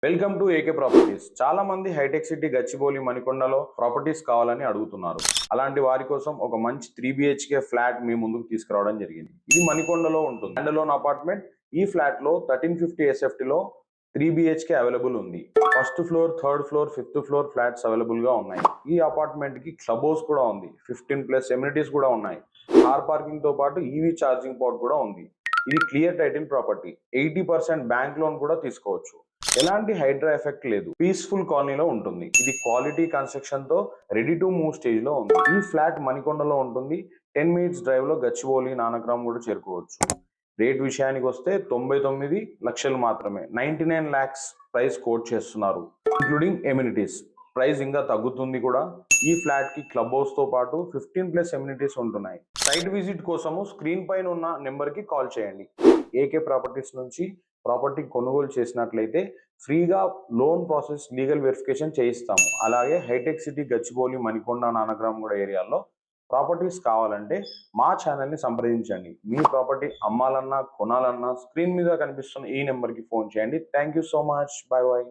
Welcome to AK properties. చాలా మంది hitech city Gachibowli మణికొండలో properties కావాలని అడుగుతున్నారు. అలాంటి వారి కోసం ఒక మంచి 3 BHK ఫ్లాట్ మీ ముందుకు తీసుకురావడం జరిగింది. ఇది మణికొండలో ఉంటుంది. Stand apartment. ఈ ఫ్లాట్ లో 1350 SFT లో 3 BHK అవైలబుల్ ఉంది. First floor, third floor, fifth floor flats available గా ఉన్నాయి. ఈ అపార్ట్మెంట్ కి క్లబ్ హౌస్ కూడా ఉంది. 15+ ఎమ్యూనిటీస్ కూడా ఉన్నాయి. కార్ పార్కింగ్ తో పాటు ఈవీ ఛార్జింగ్ పాయింట్ కూడా ఉంది. ఇది clear title property. 80% bank loan కూడా తీసుకోవచ్చు. ఎలాంటి హైడ్రా ఎఫెక్ట్ లేదు. పీస్ఫుల్ కాలనీలో ఉంటుంది. ఇది క్వాలిటీ కన్స్ట్రక్షన్ తో రెడీ టు మూవ్ స్టేజ్ లో ఉంది. ఈ ఫ్లాట్ మణికొండలో ఉంటుంది. 10 minutes డ్రైవ్ లో గచ్చిబౌలి, నానక్రామ్ కూడా చేరుకోవచ్చు. రేట్ విషయానికి వస్తే 99 లక్షలు మాత్రమే. 99 lakhs ప్రైస్ కోట్ చేస్తున్నారు, ఇంక్లూడింగ్ ఎమ్యూనిటీస్. ప్రైస్ ఇంకా తగ్గుతుంది కూడా. ఈ ఫ్లాట్ కి క్లబ్ హౌస్ తో పాటు 15+ ఎమ్యూనిటీస్ ఉంటున్నాయి. సైట్ విజిట్ కోసము స్క్రీన్ పైన ఉన్న నెంబర్ కి కాల్ చేయండి. ఏకే ప్రాపర్టీస్ నుంచి ప్రాపర్టీ కొనుగోలు చేసినట్లయితే ఫ్రీగా లోన్ ప్రాసెస్, లీగల్ వెరిఫికేషన్ చేయిస్తాము. అలాగే హైటెక్ సిటీ గచ్చిబౌలి, మణికొండ, నానక్రామ్గూడ ఏరియాలో ప్రాపర్టీస్ కావాలంటే మా ఛానల్ని సంప్రదించండి. మీ ప్రాపర్టీ అమ్మాలన్నా, కొనాలన్నా స్క్రీన్ మీద కనిపిస్తున్న ఈ నెంబర్కి ఫోన్ చేయండి. Thank you so much. Bye bye.